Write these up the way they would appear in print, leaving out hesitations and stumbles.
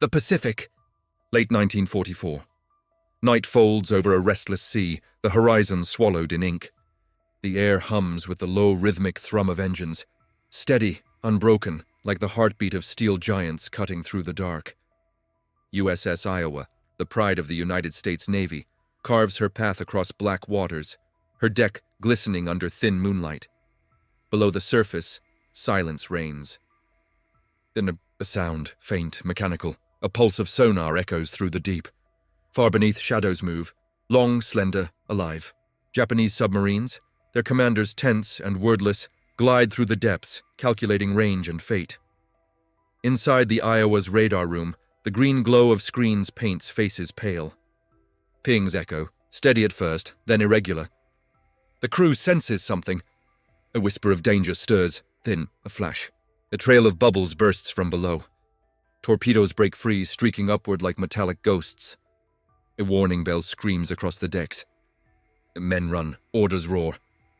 The Pacific. Late 1944. Night folds over a restless sea, the horizon swallowed in ink. The air hums with the low rhythmic thrum of engines, steady, unbroken, like the heartbeat of steel giants cutting through the dark. USS Iowa, the pride of the United States Navy, carves her path across black waters, her deck glistening under thin moonlight. Below the surface, silence reigns. Then a sound, faint, mechanical. A pulse of sonar echoes through the deep. Far beneath, shadows move, long, slender, alive. Japanese submarines, their commanders tense and wordless, glide through the depths, calculating range and fate. Inside the Iowa's radar room, the green glow of screens paints faces pale. Pings echo, steady at first, then irregular. The crew senses something. A whisper of danger stirs, then a flash. A trail of bubbles bursts from below. Torpedoes break free, streaking upward like metallic ghosts. A warning bell screams across the decks. Men run, orders roar.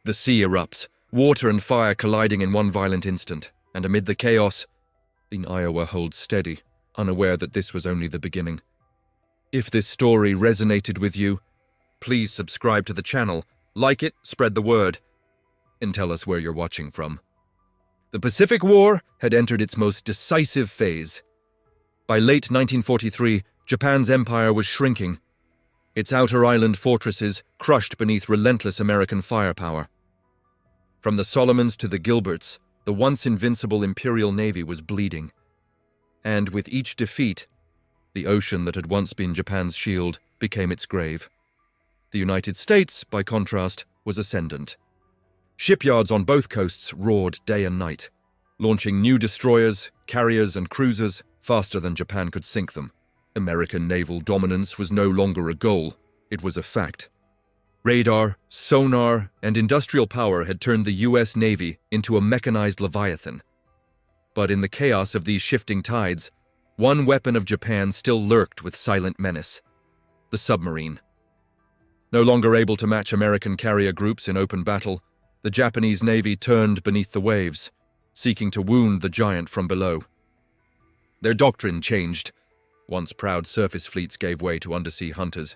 The sea erupts, water and fire colliding in one violent instant, and amid the chaos, the Iowa holds steady, unaware that this was only the beginning. If this story resonated with you, please subscribe to the channel, like it, spread the word, and tell us where you're watching from. The Pacific War had entered its most decisive phase. By late 1943, Japan's empire was shrinking, its outer island fortresses crushed beneath relentless American firepower. From the Solomons to the Gilberts, the once invincible Imperial Navy was bleeding. And with each defeat, the ocean that had once been Japan's shield became its grave. The United States, by contrast, was ascendant. Shipyards on both coasts roared day and night, launching new destroyers, carriers, and cruisers faster than Japan could sink them. American naval dominance was no longer a goal, it was a fact. Radar, sonar, and industrial power had turned the U.S. Navy into a mechanized leviathan. But in the chaos of these shifting tides, one weapon of Japan still lurked with silent menace: the submarine. No longer able to match American carrier groups in open battle, the Japanese Navy turned beneath the waves, seeking to wound the giant from below. Their doctrine changed. Once proud surface fleets gave way to undersea hunters.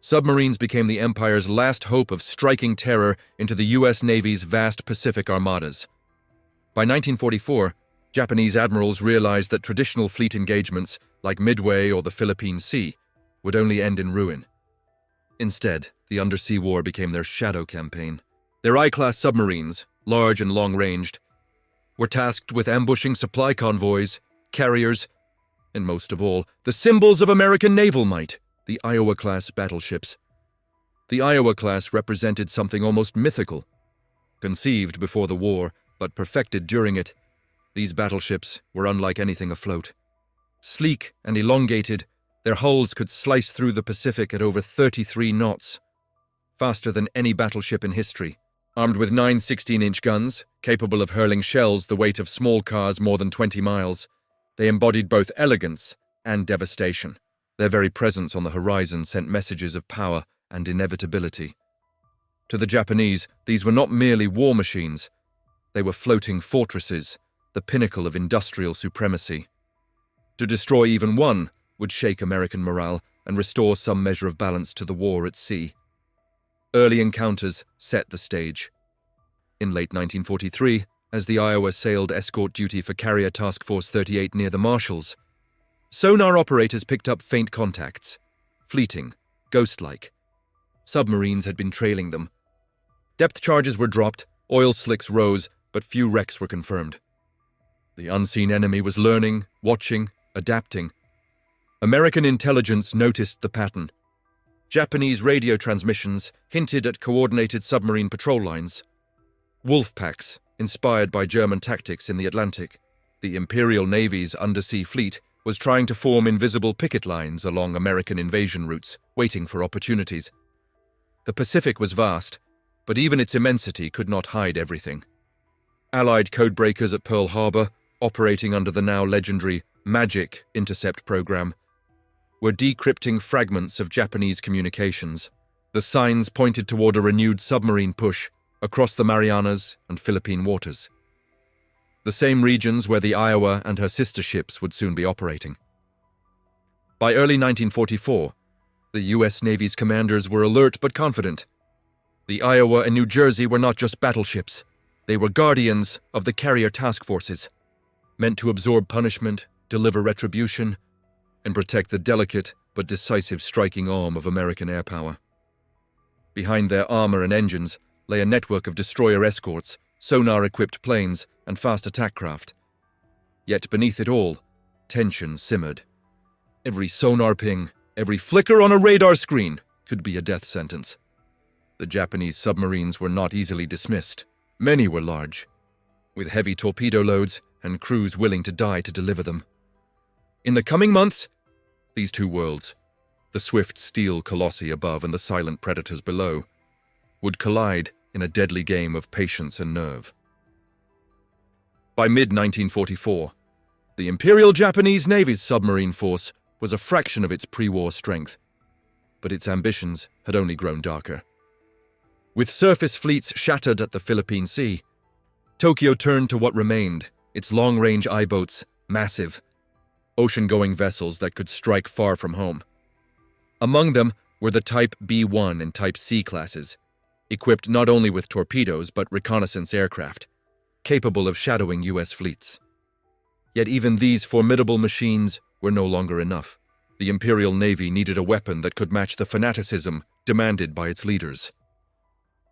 Submarines became the Empire's last hope of striking terror into the U.S. Navy's vast Pacific armadas. By 1944, Japanese admirals realized that traditional fleet engagements, like Midway or the Philippine Sea, would only end in ruin. Instead, the undersea war became their shadow campaign. Their I-class submarines, large and long-ranged, were tasked with ambushing supply convoys, carriers, and most of all, the symbols of American naval might, the Iowa-class battleships. The Iowa-class represented something almost mythical. Conceived before the war, but perfected during it, these battleships were unlike anything afloat. Sleek and elongated, their hulls could slice through the Pacific at over 33 knots, faster than any battleship in history. Armed with 9 16-inch guns, capable of hurling shells the weight of small cars more than 20 miles, they embodied both elegance and devastation. Their very presence on the horizon sent messages of power and inevitability. To the Japanese, these were not merely war machines. They were floating fortresses, the pinnacle of industrial supremacy. To destroy even one would shake American morale and restore some measure of balance to the war at sea. Early encounters set the stage. In late 1943, as the Iowa sailed escort duty for Carrier Task Force 38 near the Marshalls, sonar operators picked up faint contacts, fleeting, ghost-like. Submarines had been trailing them. Depth charges were dropped, oil slicks rose, but few wrecks were confirmed. The unseen enemy was learning, watching, adapting. American intelligence noticed the pattern. Japanese radio transmissions hinted at coordinated submarine patrol lines. Wolf packs, inspired by German tactics in the Atlantic. The Imperial Navy's undersea fleet was trying to form invisible picket lines along American invasion routes, waiting for opportunities. The Pacific was vast, but even its immensity could not hide everything. Allied codebreakers at Pearl Harbor, operating under the now legendary Magic intercept program, were decrypting fragments of Japanese communications. The signs pointed toward a renewed submarine push across the Marianas and Philippine waters, the same regions where the Iowa and her sister ships would soon be operating. By early 1944, the U.S. Navy's commanders were alert but confident. The Iowa and New Jersey were not just battleships. They were guardians of the carrier task forces, meant to absorb punishment, deliver retribution, and protect the delicate but decisive striking arm of American air power. Behind their armor and engines lay a network of destroyer escorts, sonar-equipped planes, and fast attack craft. Yet beneath it all, tension simmered. Every sonar ping, every flicker on a radar screen could be a death sentence. The Japanese submarines were not easily dismissed. Many were large, with heavy torpedo loads and crews willing to die to deliver them. In the coming months, these two worlds, the swift steel colossi above and the silent predators below, would collide in a deadly game of patience and nerve. By mid-1944, the Imperial Japanese Navy's submarine force was a fraction of its pre-war strength, but its ambitions had only grown darker. With surface fleets shattered at the Philippine Sea, Tokyo turned to what remained, its long-range I-boats, massive, ocean-going vessels that could strike far from home. Among them were the Type B-1 and Type C classes, equipped not only with torpedoes but reconnaissance aircraft, capable of shadowing U.S. fleets. Yet even these formidable machines were no longer enough. The Imperial Navy needed a weapon that could match the fanaticism demanded by its leaders.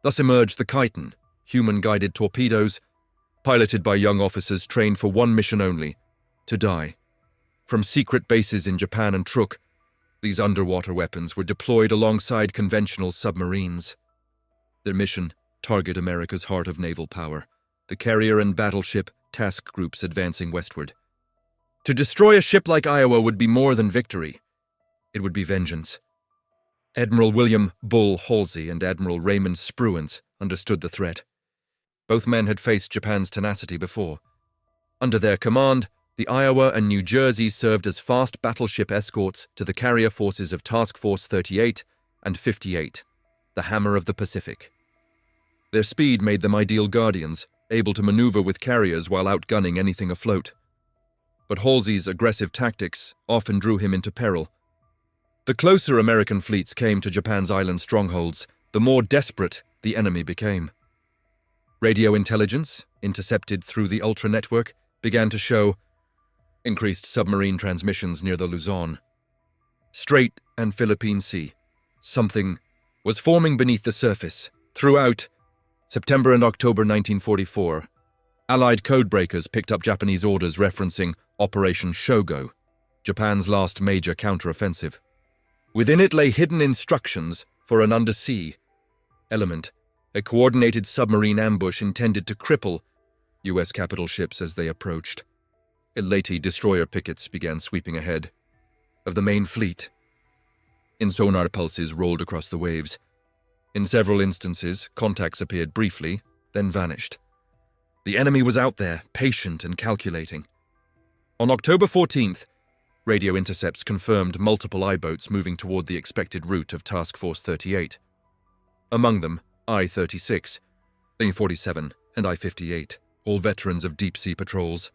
Thus emerged the chiton, human-guided torpedoes, piloted by young officers trained for one mission only, to die. From secret bases in Japan and Truk, these underwater weapons were deployed alongside conventional submarines. Their mission, target America's heart of naval power, the carrier and battleship task groups advancing westward. To destroy a ship like Iowa would be more than victory. It would be vengeance. Admiral William Bull Halsey and Admiral Raymond Spruance understood the threat. Both men had faced Japan's tenacity before. Under their command, the Iowa and New Jersey served as fast battleship escorts to the carrier forces of Task Force 38 and 58, the Hammer of the Pacific. Their speed made them ideal guardians, able to maneuver with carriers while outgunning anything afloat. But Halsey's aggressive tactics often drew him into peril. The closer American fleets came to Japan's island strongholds, the more desperate the enemy became. Radio intelligence, intercepted through the Ultra network, began to show increased submarine transmissions near the Luzon. Strait and Philippine Sea. Something was forming beneath the surface. Throughout September and October 1944, Allied codebreakers picked up Japanese orders referencing Operation Shogo, Japan's last major counteroffensive. Within it lay hidden instructions for an undersea element, a coordinated submarine ambush intended to cripple U.S. capital ships as they approached. Elati destroyer pickets began sweeping ahead of the main fleet. In sonar pulses rolled across the waves. In several instances, contacts appeared briefly, then vanished. The enemy was out there, patient and calculating. On October 14th, radio intercepts confirmed multiple I-boats moving toward the expected route of Task Force 38. Among them, I-36, I-47, and I-58, all veterans of deep-sea patrols,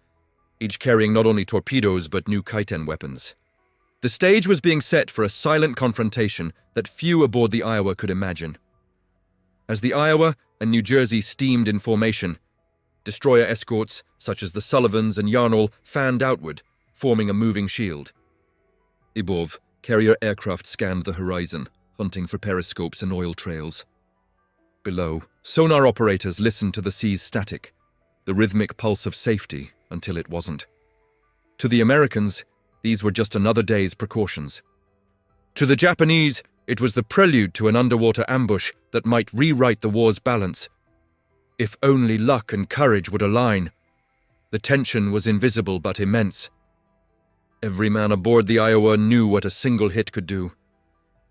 each carrying not only torpedoes but new chiton weapons. The stage was being set for a silent confrontation that few aboard the Iowa could imagine. As the Iowa and New Jersey steamed in formation, destroyer escorts such as the Sullivans and Yarnall fanned outward, forming a moving shield. Above, carrier aircraft scanned the horizon, hunting for periscopes and oil trails. Below, sonar operators listened to the sea's static, the rhythmic pulse of safety until it wasn't. To the Americans, these were just another day's precautions. To the Japanese, it was the prelude to an underwater ambush that might rewrite the war's balance. If only luck and courage would align. The tension was invisible but immense. Every man aboard the Iowa knew what a single hit could do.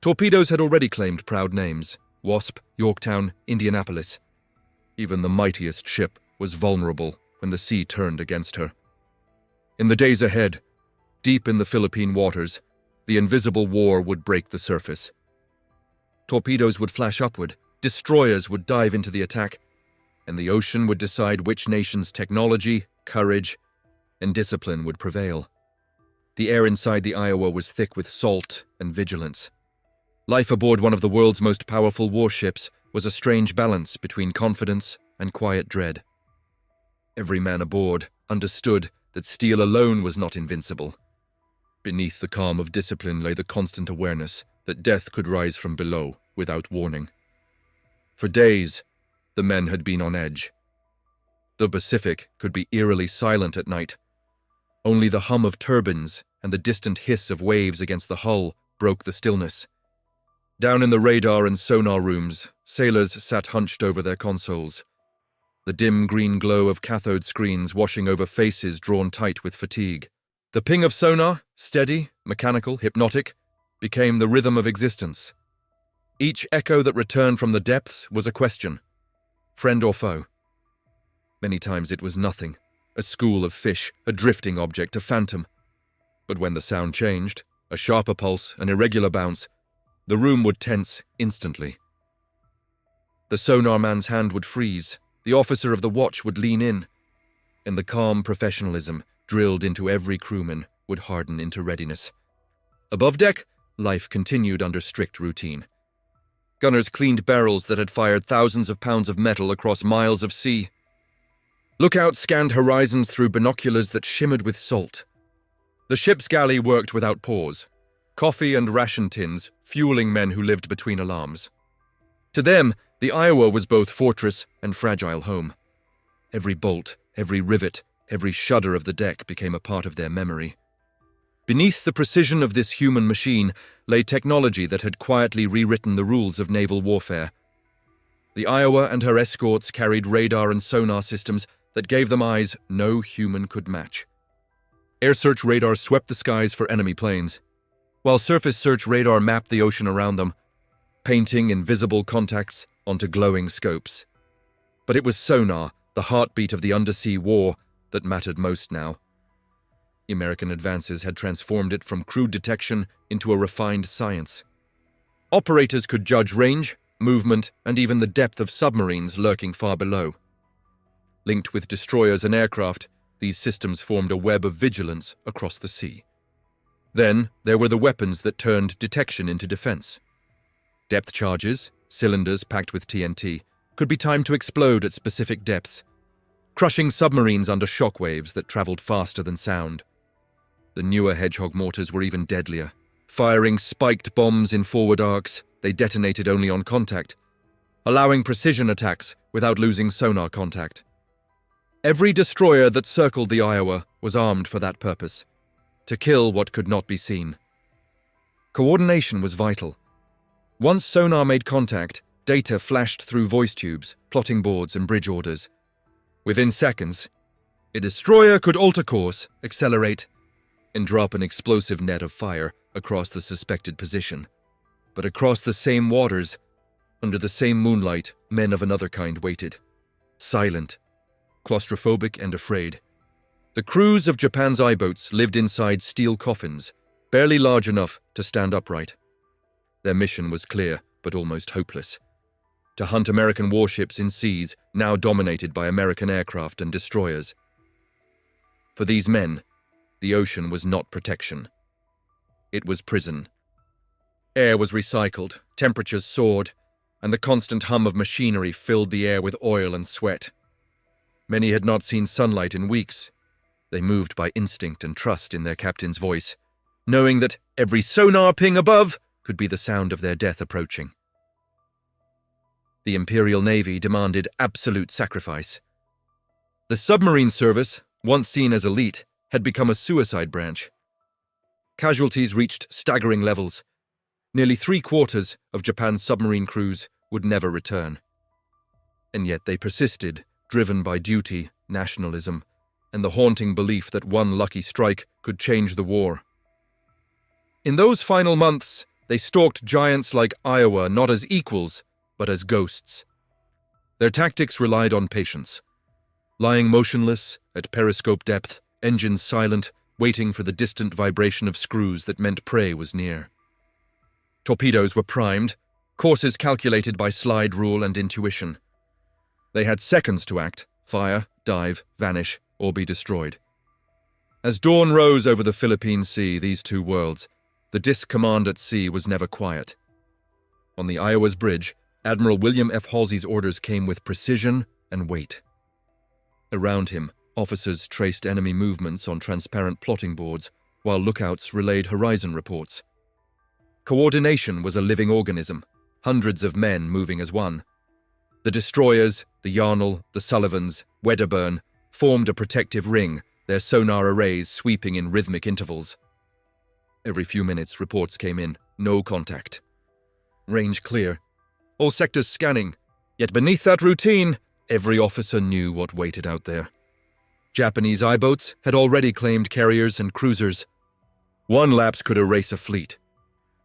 Torpedoes had already claimed proud names: Wasp, Yorktown, Indianapolis. Even the mightiest ship was vulnerable when the sea turned against her. In the days ahead, deep in the Philippine waters, the invisible war would break the surface. Torpedoes would flash upward, destroyers would dive into the attack, and the ocean would decide which nation's technology, courage, and discipline would prevail. The air inside the Iowa was thick with salt and vigilance. Life aboard one of the world's most powerful warships was a strange balance between confidence and quiet dread. Every man aboard understood that steel alone was not invincible. Beneath the calm of discipline lay the constant awareness that death could rise from below without warning. For days, the men had been on edge. The Pacific could be eerily silent at night. Only the hum of turbines and the distant hiss of waves against the hull broke the stillness. Down in the radar and sonar rooms, sailors sat hunched over their consoles. The dim green glow of cathode screens washing over faces drawn tight with fatigue. The ping of sonar, steady, mechanical, hypnotic, became the rhythm of existence. Each echo that returned from the depths was a question. Friend or foe? Many times it was nothing. A school of fish, a drifting object, a phantom. But when the sound changed, a sharper pulse, an irregular bounce, the room would tense instantly. The sonar man's hand would freeze. The officer of the watch would lean in, and the calm professionalism drilled into every crewman would harden into readiness. Above deck, life continued under strict routine. Gunners cleaned barrels that had fired thousands of pounds of metal across miles of sea. Lookouts scanned horizons through binoculars that shimmered with salt. The ship's galley worked without pause, coffee and ration tins fueling men who lived between alarms. To them, the Iowa was both fortress and fragile home. Every bolt, every rivet, every shudder of the deck became a part of their memory. Beneath the precision of this human machine lay technology that had quietly rewritten the rules of naval warfare. The Iowa and her escorts carried radar and sonar systems that gave them eyes no human could match. Air search radar swept the skies for enemy planes, while surface search radar mapped the ocean around them, painting invisible contacts onto glowing scopes. But it was sonar, the heartbeat of the undersea war, that mattered most now. American advances had transformed it from crude detection into a refined science. Operators could judge range, movement, and even the depth of submarines lurking far below. Linked with destroyers and aircraft, these systems formed a web of vigilance across the sea. Then there were the weapons that turned detection into defense. Depth charges, cylinders packed with TNT, could be timed to explode at specific depths, crushing submarines under shock waves that traveled faster than sound. The newer Hedgehog mortars were even deadlier. Firing spiked bombs in forward arcs, they detonated only on contact, allowing precision attacks without losing sonar contact. Every destroyer that circled the Iowa was armed for that purpose, to kill what could not be seen. Coordination was vital. Once sonar made contact, data flashed through voice tubes, plotting boards, and bridge orders. Within seconds, a destroyer could alter course, accelerate, and drop an explosive net of fire across the suspected position. But across the same waters, under the same moonlight, men of another kind waited. Silent, claustrophobic and afraid. The crews of Japan's I-boats lived inside steel coffins, barely large enough to stand upright. Their mission was clear, but almost hopeless: to hunt American warships in seas now dominated by American aircraft and destroyers. For these men, the ocean was not protection. It was prison. Air was recycled, temperatures soared, and the constant hum of machinery filled the air with oil and sweat. Many had not seen sunlight in weeks. They moved by instinct and trust in their captain's voice, knowing that every sonar ping above could be the sound of their death approaching. The Imperial Navy demanded absolute sacrifice. The submarine service, once seen as elite, had become a suicide branch. Casualties reached staggering levels. Nearly 3/4 of Japan's submarine crews would never return. And yet they persisted, driven by duty, nationalism, and the haunting belief that one lucky strike could change the war. In those final months, they stalked giants like Iowa not as equals, but as ghosts. Their tactics relied on patience. Lying motionless, at periscope depth, engines silent, waiting for the distant vibration of screws that meant prey was near. Torpedoes were primed, courses calculated by slide rule and intuition. They had seconds to act: fire, dive, vanish, or be destroyed. As dawn rose over the Philippine Sea, these two worlds, the disc command at sea was never quiet. On the Iowa's bridge, Admiral William F. Halsey's orders came with precision and weight. Around him, officers traced enemy movements on transparent plotting boards, while lookouts relayed horizon reports. Coordination was a living organism, hundreds of men moving as one. The destroyers, the Yarnell, the Sullivans, Wedderburn, formed a protective ring, their sonar arrays sweeping in rhythmic intervals. Every few minutes, reports came in. No contact. Range clear. All sectors scanning. Yet beneath that routine, every officer knew what waited out there. Japanese I-boats had already claimed carriers and cruisers. One lapse could erase a fleet.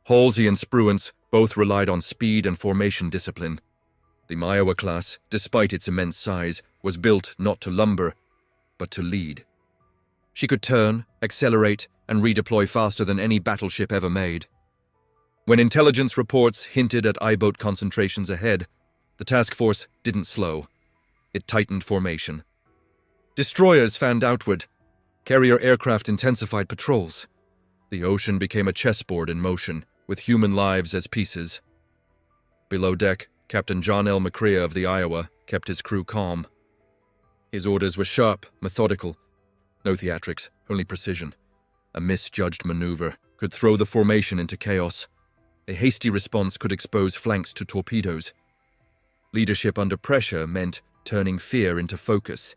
Halsey and Spruance both relied on speed and formation discipline. The Iowa class, despite its immense size, was built not to lumber, but to lead. She could turn, accelerate, and redeploy faster than any battleship ever made. When intelligence reports hinted at I-boat concentrations ahead, the task force didn't slow. It tightened formation. Destroyers fanned outward. Carrier aircraft intensified patrols. The ocean became a chessboard in motion, with human lives as pieces. Below deck, Captain John L. McCrea of the Iowa kept his crew calm. His orders were sharp, methodical. No theatrics, only precision. A misjudged maneuver could throw the formation into chaos. A hasty response could expose flanks to torpedoes. Leadership under pressure meant turning fear into focus.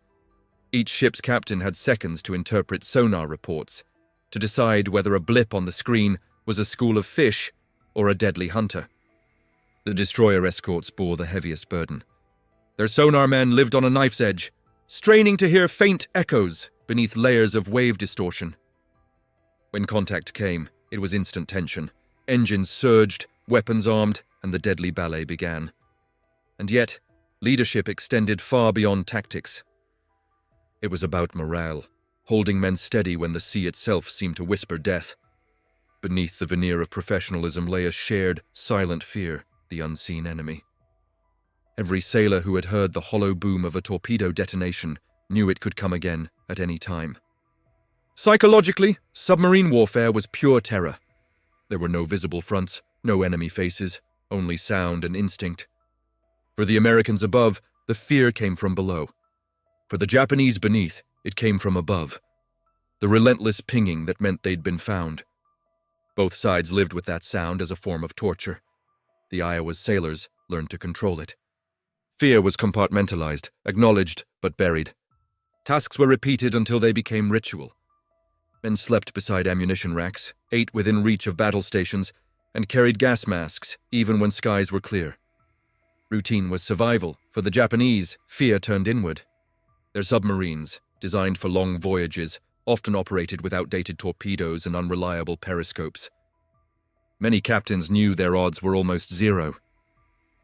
Each ship's captain had seconds to interpret sonar reports, to decide whether a blip on the screen was a school of fish or a deadly hunter. The destroyer escorts bore the heaviest burden. Their sonar men lived on a knife's edge, straining to hear faint echoes beneath layers of wave distortion. When contact came, it was instant tension. Engines surged, weapons armed, and the deadly ballet began. And yet, leadership extended far beyond tactics. It was about morale, holding men steady when the sea itself seemed to whisper death. Beneath the veneer of professionalism lay a shared, silent fear, the unseen enemy. Every sailor who had heard the hollow boom of a torpedo detonation knew it could come again at any time. Psychologically, submarine warfare was pure terror. There were no visible fronts, no enemy faces, only sound and instinct. For the Americans above, the fear came from below. For the Japanese beneath, it came from above. The relentless pinging that meant they'd been found. Both sides lived with that sound as a form of torture. The Iowa's sailors learned to control it. Fear was compartmentalized, acknowledged, but buried. Tasks were repeated until they became ritual. Men slept beside ammunition racks, ate within reach of battle stations, and carried gas masks even when skies were clear. Routine was survival. For the Japanese, fear turned inward. Their submarines, designed for long voyages, often operated with outdated torpedoes and unreliable periscopes. Many captains knew their odds were almost zero.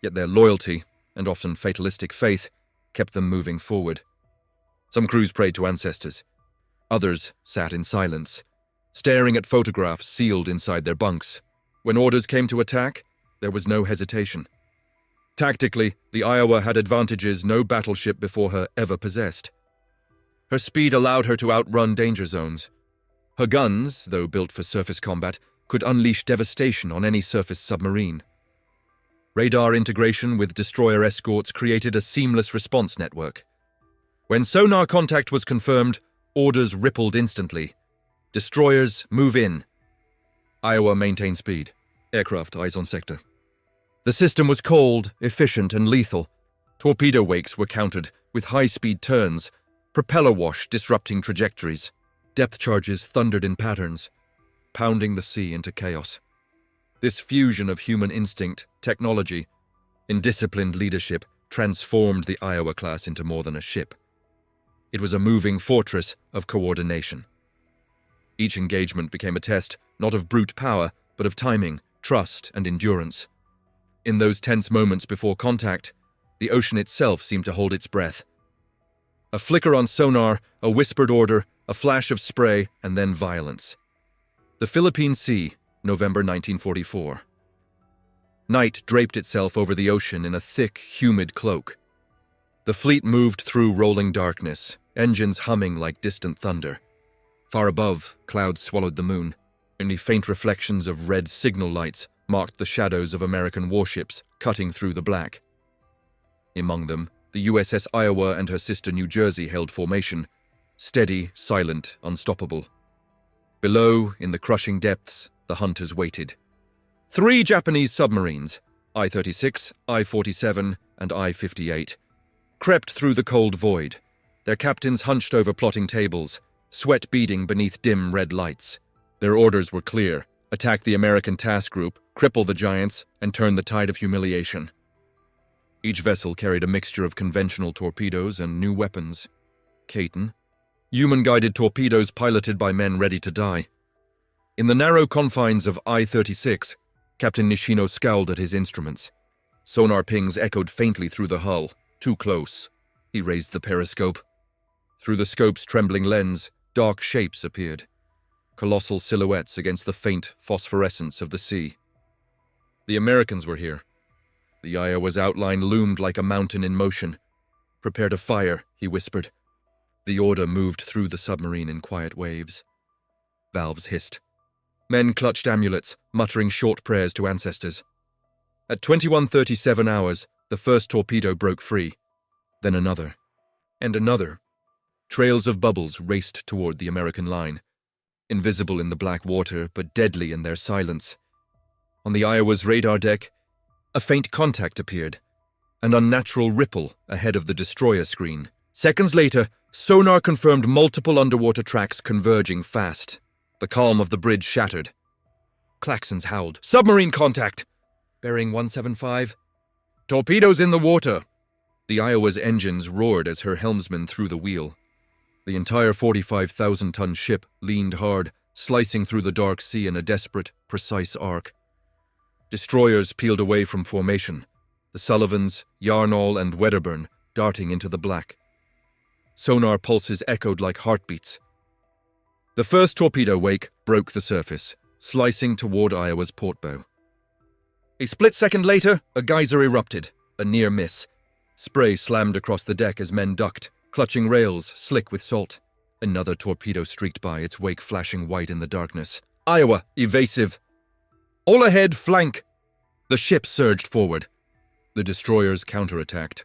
Yet their loyalty, and often fatalistic faith, kept them moving forward. Some crews prayed to ancestors. Others sat in silence, staring at photographs sealed inside their bunks. When orders came to attack, there was no hesitation. Tactically, the Iowa had advantages no battleship before her ever possessed. Her speed allowed her to outrun danger zones. Her guns, though built for surface combat, could unleash devastation on any surface submarine. Radar integration with destroyer escorts created a seamless response network. When sonar contact was confirmed, orders rippled instantly. Destroyers, move in. Iowa maintained speed. Aircraft, eyes on sector. The system was cold, efficient, and lethal. Torpedo wakes were countered with high-speed turns, propeller wash disrupting trajectories. Depth charges thundered in patterns, pounding the sea into chaos. This fusion of human instinct, technology, and disciplined leadership transformed the Iowa class into more than a ship. It was a moving fortress of coordination. Each engagement became a test, not of brute power, but of timing, trust, and endurance. In those tense moments before contact, the ocean itself seemed to hold its breath. A flicker on sonar, a whispered order, a flash of spray, and then violence. The Philippine Sea, November 1944. Night draped itself over the ocean in a thick, humid cloak. The fleet moved through rolling darkness, engines humming like distant thunder. Far above, clouds swallowed the moon. Only faint reflections of red signal lights marked the shadows of American warships cutting through the black. Among them, the USS Iowa and her sister New Jersey held formation, steady, silent, unstoppable. Below, in the crushing depths, the hunters waited. 3 Japanese submarines, I-36, I-47, and I-58, crept through the cold void, their captains hunched over plotting tables, sweat beading beneath dim red lights. Their orders were clear: attack the American task group, cripple the giants, and turn the tide of humiliation. Each vessel carried a mixture of conventional torpedoes and new weapons. Caton, human-guided torpedoes piloted by men ready to die. In the narrow confines of I-36, Captain Nishino scowled at his instruments. Sonar pings echoed faintly through the hull. Too close. He raised the periscope. Through the scope's trembling lens, dark shapes appeared, colossal silhouettes against the faint phosphorescence of the sea. The Americans were here. The Iowa's outline loomed like a mountain in motion. "Prepare to fire," he whispered. The order moved through the submarine in quiet waves. Valves hissed. Men clutched amulets, muttering short prayers to ancestors. At 21:37 hours, the first torpedo broke free. Then another. And another. Trails of bubbles raced toward the American line, invisible in the black water but deadly in their silence. On the Iowa's radar deck, a faint contact appeared, an unnatural ripple ahead of the destroyer screen. Seconds later, sonar confirmed multiple underwater tracks converging fast. The calm of the bridge shattered. Klaxons howled. "Submarine contact!" "Bearing 175. "Torpedoes in the water!" The Iowa's engines roared as her helmsman threw the wheel. The entire 45,000-ton ship leaned hard, slicing through the dark sea in a desperate, precise arc. Destroyers peeled away from formation, the Sullivans, Yarnall, and Wedderburn darting into the black. Sonar pulses echoed like heartbeats. The first torpedo wake broke the surface, slicing toward Iowa's port bow. A split second later, a geyser erupted, a near miss. Spray slammed across the deck as men ducked, clutching rails slick with salt. Another torpedo streaked by, its wake flashing white in the darkness. Iowa, evasive. "All ahead, flank!" The ship surged forward. The destroyers counterattacked.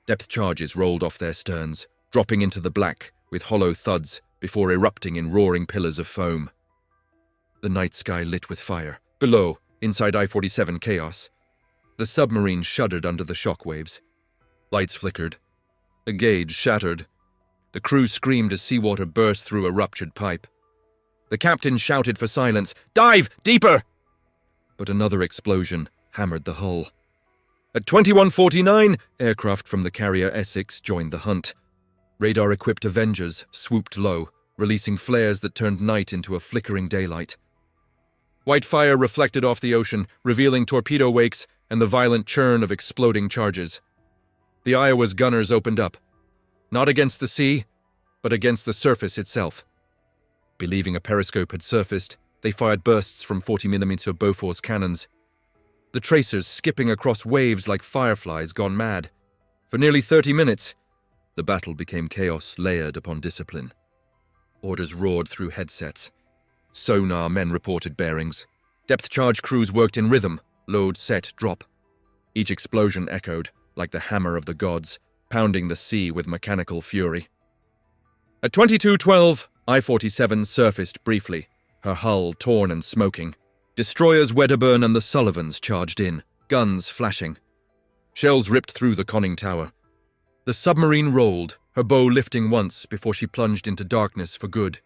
Depth charges rolled off their sterns, dropping into the black with hollow thuds before erupting in roaring pillars of foam. The night sky lit with fire. Below, inside I-47 chaos. The submarine shuddered under the shock waves. Lights flickered. A gauge shattered. The crew screamed as seawater burst through a ruptured pipe. The captain shouted for silence. "Dive! Deeper!" But another explosion hammered the hull. At 21:49, aircraft from the carrier Essex joined the hunt. Radar-equipped Avengers swooped low, releasing flares that turned night into a flickering daylight. White fire reflected off the ocean, revealing torpedo wakes and the violent churn of exploding charges. The Iowa's gunners opened up, not against the sea, but against the surface itself. Believing a periscope had surfaced, they fired bursts from 40mm Bofors cannons. The tracers skipping across waves like fireflies gone mad. For nearly 30 minutes, the battle became chaos layered upon discipline. Orders roared through headsets. Sonar men reported bearings. Depth charge crews worked in rhythm, load, set, drop. Each explosion echoed, like the hammer of the gods, pounding the sea with mechanical fury. At 22:12, I-47 surfaced briefly, her hull torn and smoking. Destroyers Wedderburn and the Sullivans charged in, guns flashing. Shells ripped through the conning tower. The submarine rolled, her bow lifting once before she plunged into darkness for good.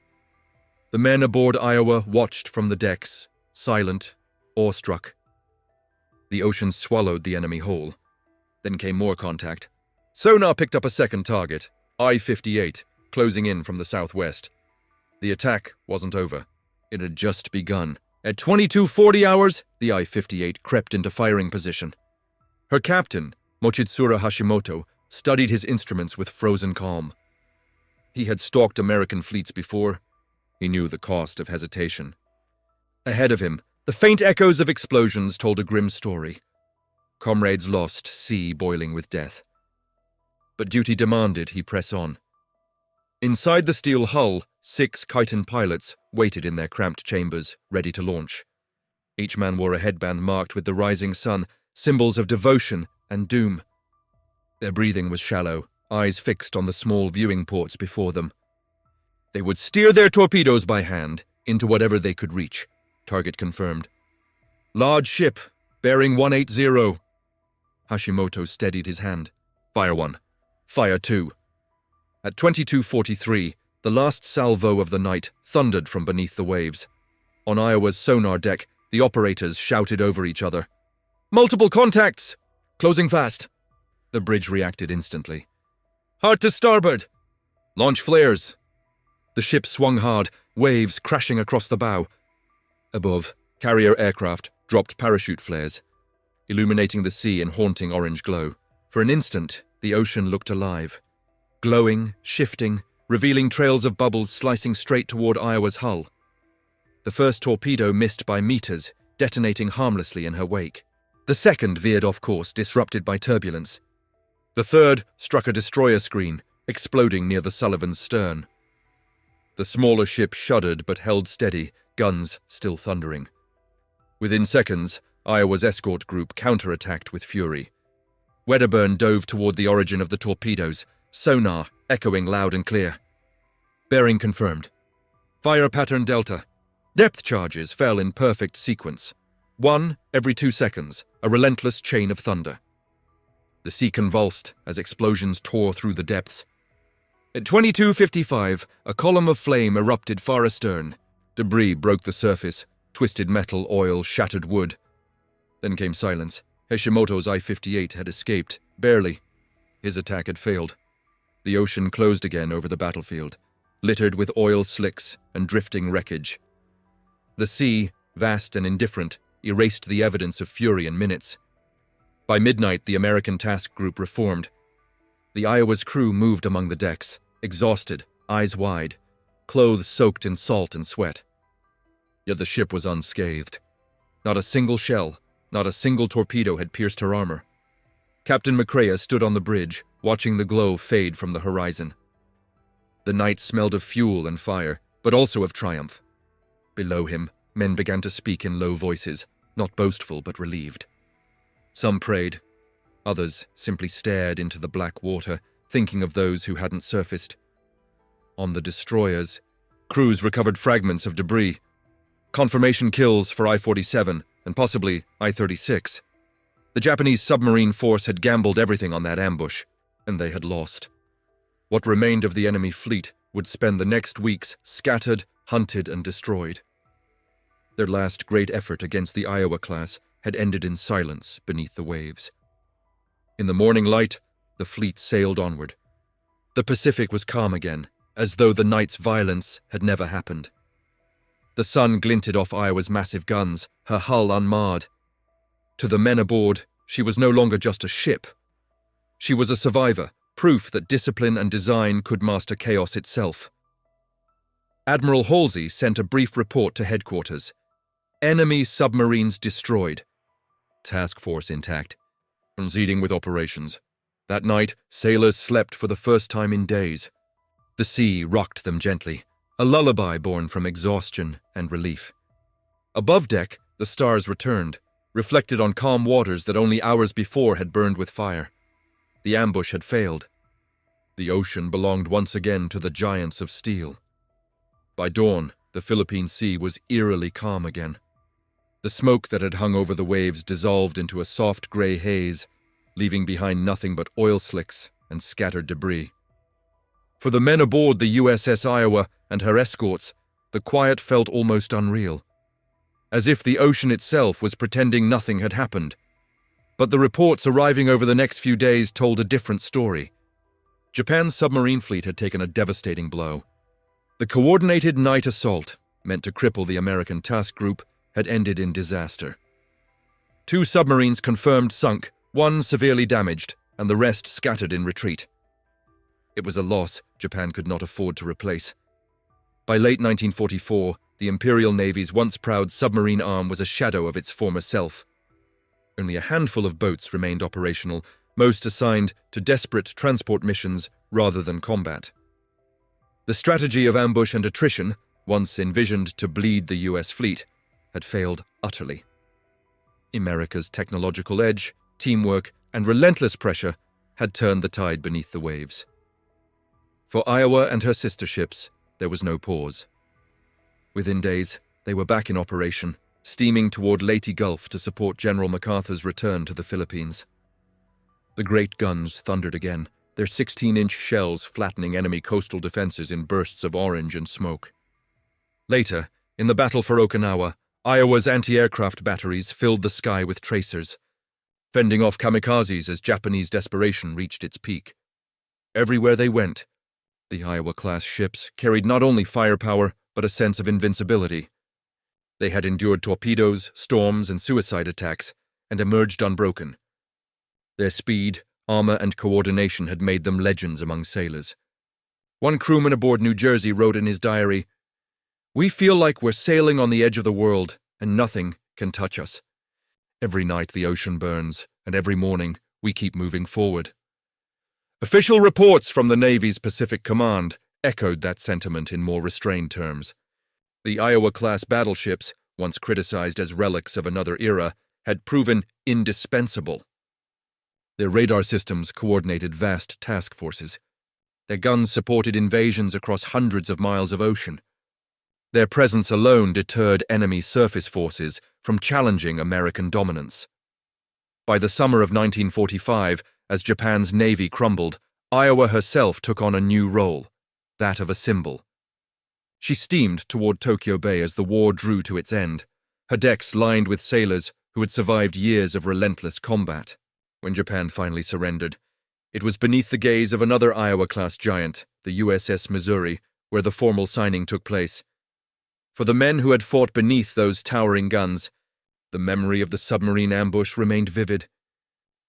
The men aboard Iowa watched from the decks, silent, awestruck. The ocean swallowed the enemy whole. Then came more contact. Sonar picked up a second target, I-58, closing in from the southwest. The attack wasn't over. It had just begun. At 22:40 hours, the I-58 crept into firing position. Her captain, Mochitsura Hashimoto, studied his instruments with frozen calm. He had stalked American fleets before. He knew the cost of hesitation. Ahead of him, the faint echoes of explosions told a grim story. Comrades lost, sea boiling with death. But duty demanded he press on. Inside the steel hull, 6 chitin pilots waited in their cramped chambers, ready to launch. Each man wore a headband marked with the rising sun, symbols of devotion and doom. Their breathing was shallow, eyes fixed on the small viewing ports before them. They would steer their torpedoes by hand into whatever they could reach, target confirmed. Large ship, bearing 180. Hashimoto steadied his hand. Fire 1. Fire 2. At 22:43, the last salvo of the night thundered from beneath the waves. On Iowa's sonar deck, the operators shouted over each other. Multiple contacts! Closing fast! The bridge reacted instantly. Hard to starboard! Launch flares! The ship swung hard, waves crashing across the bow. Above, carrier aircraft dropped parachute flares, illuminating the sea in haunting orange glow. For an instant, the ocean looked alive. Glowing, shifting, revealing trails of bubbles slicing straight toward Iowa's hull. The first torpedo missed by meters, detonating harmlessly in her wake. The second veered off course, disrupted by turbulence. The third struck a destroyer screen, exploding near the Sullivan's stern. The smaller ship shuddered but held steady, guns still thundering. Within seconds, Iowa's escort group counterattacked with fury. Wedderburn dove toward the origin of the torpedoes, sonar echoing loud and clear. Bearing confirmed. Fire pattern Delta. Depth charges fell in perfect sequence. 1 every 2 seconds, a relentless chain of thunder. The sea convulsed as explosions tore through the depths. At 22:55, a column of flame erupted far astern. Debris broke the surface, twisted metal, oil, shattered wood. Then came silence. Hashimoto's I-58 had escaped, barely. His attack had failed. The ocean closed again over the battlefield, littered with oil slicks and drifting wreckage. The sea, vast and indifferent, erased the evidence of fury in minutes. By midnight, the American task group reformed. The Iowa's crew moved among the decks, exhausted, eyes wide, clothes soaked in salt and sweat. Yet the ship was unscathed. Not a single shell, not a single torpedo had pierced her armor. Captain McCrea stood on the bridge, watching the glow fade from the horizon. The night smelled of fuel and fire, but also of triumph. Below him, men began to speak in low voices, not boastful but relieved. Some prayed. Others simply stared into the black water, thinking of those who hadn't surfaced. On the destroyers, crews recovered fragments of debris. Confirmation kills for I-47 and possibly I-36. The Japanese submarine force had gambled everything on that ambush, and they had lost. What remained of the enemy fleet would spend the next weeks scattered, hunted, and destroyed. Their last great effort against the Iowa class had ended in silence beneath the waves. In the morning light, the fleet sailed onward. The Pacific was calm again, as though the night's violence had never happened. The sun glinted off Iowa's massive guns, her hull unmarred. To the men aboard, she was no longer just a ship. She was a survivor, proof that discipline and design could master chaos itself. Admiral Halsey sent a brief report to headquarters. Enemy submarines destroyed. Task force intact. Proceeding with operations. That night, sailors slept for the first time in days. The sea rocked them gently, a lullaby born from exhaustion and relief. Above deck, the stars returned, reflected on calm waters that only hours before had burned with fire. The ambush had failed. The ocean belonged once again to the giants of steel. By dawn, the Philippine Sea was eerily calm again. The smoke that had hung over the waves dissolved into a soft gray haze, leaving behind nothing but oil slicks and scattered debris. For the men aboard the USS Iowa and her escorts, the quiet felt almost unreal, as if the ocean itself was pretending nothing had happened. But the reports arriving over the next few days told a different story. Japan's submarine fleet had taken a devastating blow. The coordinated night assault, meant to cripple the American task group, had ended in disaster. 2 submarines confirmed sunk, 1 severely damaged, and the rest scattered in retreat. It was a loss Japan could not afford to replace. By late 1944, the Imperial Navy's once proud submarine arm was a shadow of its former self. Only a handful of boats remained operational, most assigned to desperate transport missions rather than combat. The strategy of ambush and attrition, once envisioned to bleed the US fleet, had failed utterly. America's technological edge, teamwork, and relentless pressure had turned the tide beneath the waves. For Iowa and her sister ships, there was no pause. Within days, they were back in operation, steaming toward Leyte Gulf to support General MacArthur's return to the Philippines. The great guns thundered again, their 16-inch shells flattening enemy coastal defenses in bursts of orange and smoke. Later, in the battle for Okinawa, Iowa's anti-aircraft batteries filled the sky with tracers, fending off kamikazes as Japanese desperation reached its peak. Everywhere they went, the Iowa-class ships carried not only firepower, but a sense of invincibility. They had endured torpedoes, storms, and suicide attacks, and emerged unbroken. Their speed, armor, and coordination had made them legends among sailors. One crewman aboard New Jersey wrote in his diary, "We feel like we're sailing on the edge of the world, and nothing can touch us. Every night the ocean burns, and every morning we keep moving forward." Official reports from the Navy's Pacific Command echoed that sentiment in more restrained terms. The Iowa-class battleships, once criticized as relics of another era, had proven indispensable. Their radar systems coordinated vast task forces. Their guns supported invasions across hundreds of miles of ocean. Their presence alone deterred enemy surface forces from challenging American dominance. By the summer of 1945, as Japan's navy crumbled, Iowa herself took on a new role, that of a symbol. She steamed toward Tokyo Bay as the war drew to its end, her decks lined with sailors who had survived years of relentless combat. When Japan finally surrendered, it was beneath the gaze of another Iowa-class giant, the USS Missouri, where the formal signing took place. For the men who had fought beneath those towering guns, the memory of the submarine ambush remained vivid.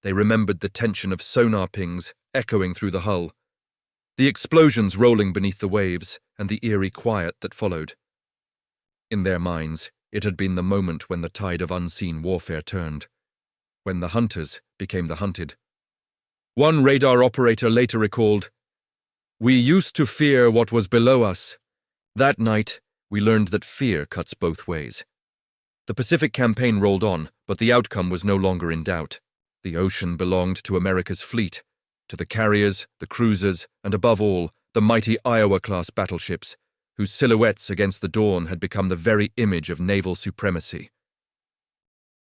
They remembered the tension of sonar pings echoing through the hull, the explosions rolling beneath the waves, and the eerie quiet that followed. In their minds, it had been the moment when the tide of unseen warfare turned, when the hunters became the hunted. One radar operator later recalled, "We used to fear what was below us. That night, we learned that fear cuts both ways." The Pacific campaign rolled on, but the outcome was no longer in doubt. The ocean belonged to America's fleet, to the carriers, the cruisers, and above all, the mighty Iowa-class battleships, whose silhouettes against the dawn had become the very image of naval supremacy.